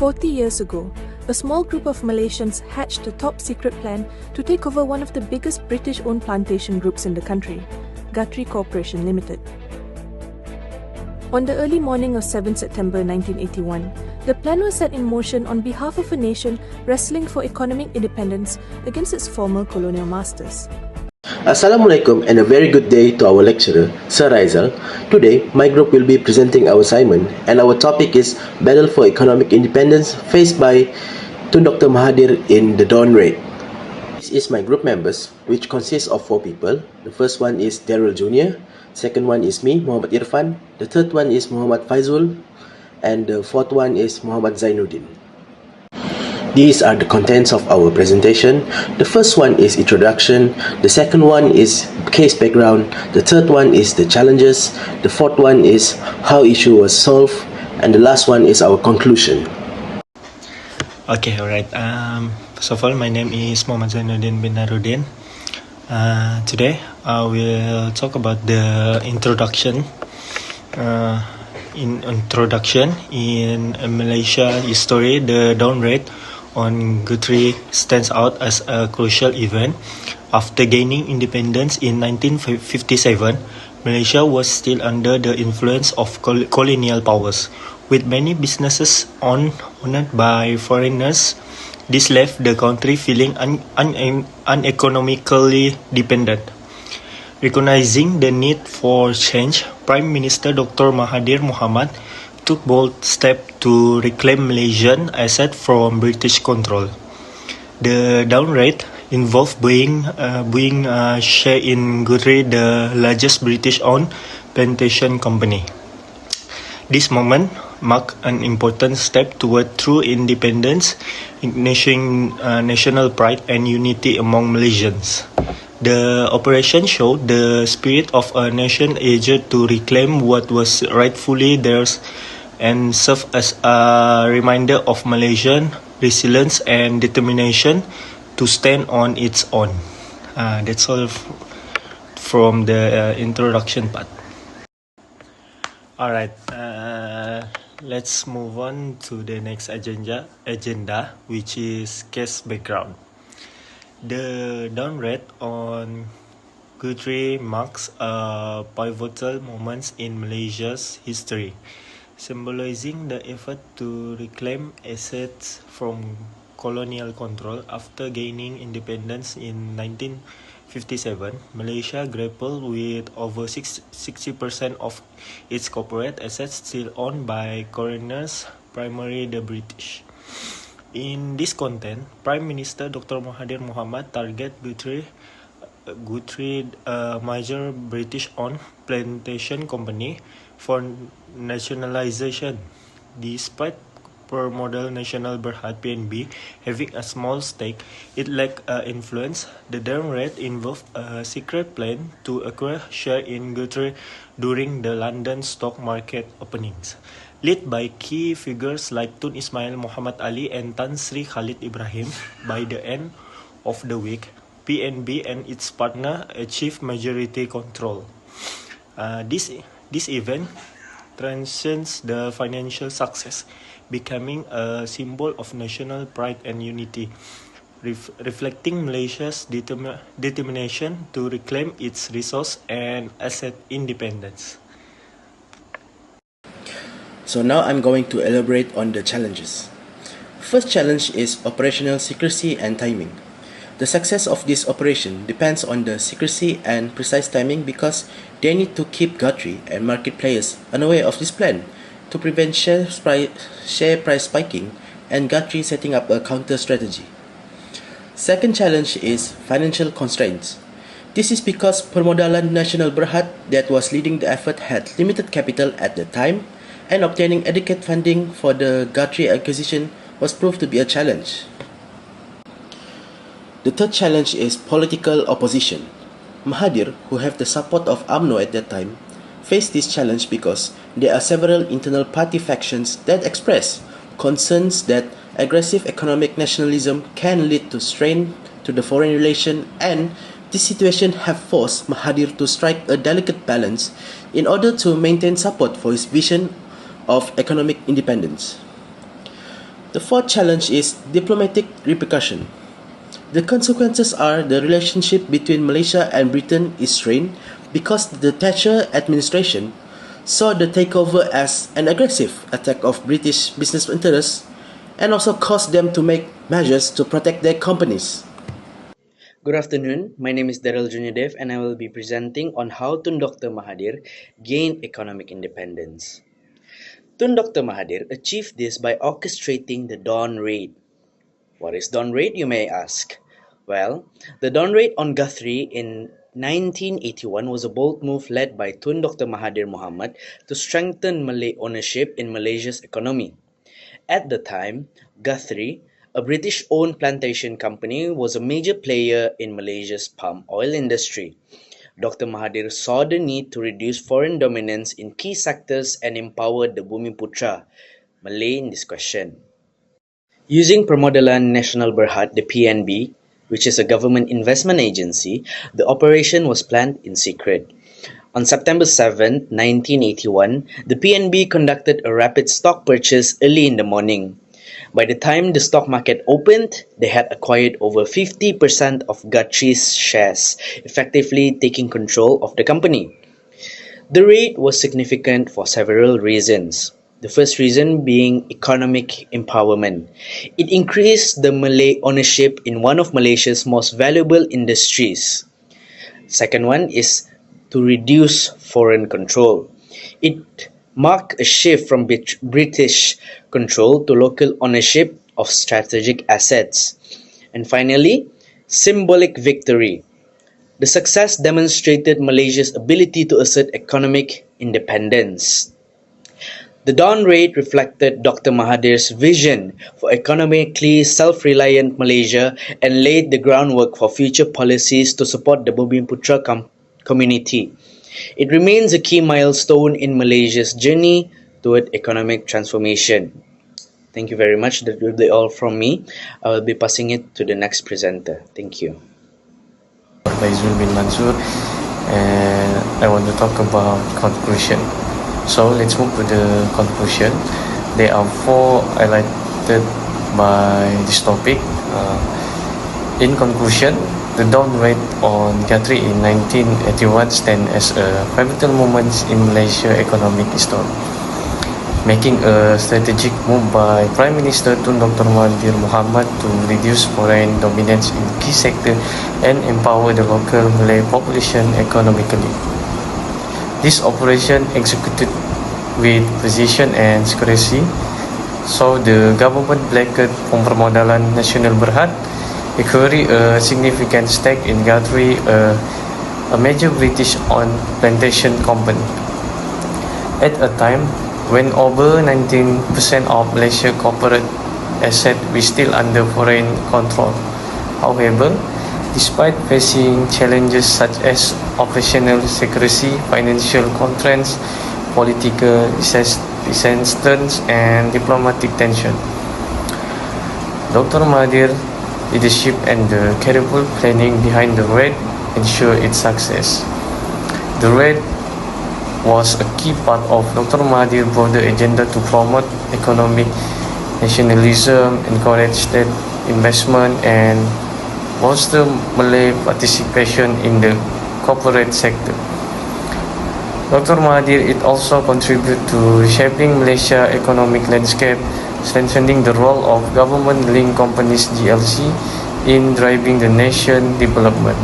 40 years ago, a small group of Malaysians hatched a top-secret plan to take over one of the biggest British-owned plantation groups in the country, Guthrie Corporation Limited. On the early morning of 7 September 1981, the plan was set in motion on behalf of a nation wrestling for economic independence against its former colonial masters. Assalamualaikum and a very good day to our lecturer, Sir Raizal. Today, my group will be presenting our assignment and our topic is Battle for Economic Independence faced by Tun Dr. Mahathir in the Dawn Raid. This is my group members, which consists of 4 people. The first one is Daryl Jr., second one is me, Mohamad Irfan, the third one is Muhammad Faizul, and the fourth one is Muhammad Zainuddin. These are the contents of our presentation. The first one is introduction, the second one is case background, the third one is the challenges, the fourth one is how issue was solved, and the last one is our conclusion. Okay, alright. First of all, my name is Muhammad Zainuddin bin Narudin. Today, I will talk about the introduction. In Malaysia history, the Dawn Raid on Guthrie stands out as a crucial event. After gaining independence in 1957, Malaysia was still under the influence of colonial powers, with many businesses owned by foreigners. This left the country feeling uneconomically dependent. Recognizing the need for change, Prime Minister Dr. Mahathir Mohamad took bold steps to reclaim Malaysian assets from British control. The Dawn Raid involved buying share in Guthrie, the largest British-owned plantation company. This moment marked an important step toward true independence, igniting national pride and unity among Malaysians. The operation showed the spirit of a nation eager to reclaim what was rightfully theirs and served as a reminder of Malaysian resilience and determination to stand on its own. That's all from the introduction part. Alright, let's move on to the next agenda, which is case background. The Dawn Raid on Guthrie marks a pivotal moment in Malaysia's history, symbolizing the effort to reclaim assets from colonial control. After gaining independence in 1957, Malaysia grappled with over 60% of its corporate assets still owned by foreigners, primarily the British. In this content, Prime Minister Dr. Mahathir Mohamad targeted Guthrie, a major British-owned plantation company, for nationalization. Despite per-model National Berhad (PNB) having a small stake, it lacked influence. The Dawn Raid involved a secret plan to acquire share in Guthrie during the London stock market openings. Led by key figures like Tun Ismail Muhammad Ali and Tan Sri Khalid Ibrahim, by the end of the week, PNB and its partner achieved majority control. This event transcends the financial success, becoming a symbol of national pride and unity, reflecting Malaysia's determination to reclaim its resource and asset independence. So now I'm going to elaborate on the challenges. First challenge is operational secrecy and timing. The success of this operation depends on the secrecy and precise timing because they need to keep Guthrie and market players unaware of this plan to prevent share price spiking and Guthrie setting up a counter strategy. Second challenge is financial constraints. This is because permodalan National Berhad that was leading the effort had limited capital at the time, and obtaining adequate funding for the Guthrie acquisition was proved to be a challenge. The third challenge is political opposition. Mahathir, who have the support of UMNO at that time, faced this challenge because there are several internal party factions that express concerns that aggressive economic nationalism can lead to strain to the foreign relation, and this situation have forced Mahathir to strike a delicate balance in order to maintain support for his vision of economic independence. The fourth challenge is diplomatic repercussion. The consequences are the relationship between Malaysia and Britain is strained because the Thatcher administration saw the takeover as an aggressive attack of British business interests and also caused them to make measures to protect their companies. Good afternoon. My name is Daryl Juniadev and I will be presenting on how Tun Dr. Mahathir gained economic independence. Tun Dr. Mahathir achieved this by orchestrating the Dawn Raid. What is Dawn Raid, you may ask? Well, the Dawn Raid on Guthrie in 1981 was a bold move led by Tun Dr. Mahathir Mohamad to strengthen Malay ownership in Malaysia's economy. At the time, Guthrie, a British-owned plantation company, was a major player in Malaysia's palm oil industry. Dr. Mahathir saw the need to reduce foreign dominance in key sectors and empower the Bumiputra, Malay in this question. Using Permodalan Nasional Berhad, the PNB, which is a government investment agency, the operation was planned in secret. On September 7, 1981, the PNB conducted a rapid stock purchase early in the morning. By the time the stock market opened, they had acquired over 50% of Guthrie's shares, effectively taking control of the company. The raid was significant for several reasons. The first reason being economic empowerment. It increased the Malay ownership in one of Malaysia's most valuable industries. Second one is to reduce foreign control. It marked a shift from British control to local ownership of strategic assets. And finally, symbolic victory. The success demonstrated Malaysia's ability to assert economic independence. The Dawn Raid reflected Dr. Mahathir's vision for economically self-reliant Malaysia and laid the groundwork for future policies to support the Bumiputra community. It remains a key milestone in Malaysia's journey toward economic transformation. Thank you very much. That will be all from me. I will be passing it to the next presenter. Thank you. Faizul bin Mansur, and I want to talk about conclusion. So let's move to the conclusion. There are four highlighted by this topic. In conclusion, the Dawn Raid on Guthrie in 1981 stands as a pivotal moment in Malaysia economic history, making a strategic move by Prime Minister Tun Dr. Mahathir Mohamad to reduce foreign dominance in key sectors and empower the local Malay population economically. This operation, executed with precision and secrecy, saw the government blanket from Permodalan Nasional Berhad acquiring a significant stake in Guthrie, a major British-owned plantation company. At a time when over 19% of Malaysia's corporate assets were still under foreign control. However, despite facing challenges such as operational secrecy, financial constraints, political resistance, and diplomatic tension, Dr. Mahathir's leadership and the careful planning behind the raid ensured its success. The raid was a key part of Dr. Mahathir's broader agenda to promote economic nationalism, encourage state investment, and bolster Malay participation in the corporate sector. Dr. Mahathir also contributed to reshaping Malaysia's economic landscape, strengthening the role of government-linked companies GLC in driving the nation's development.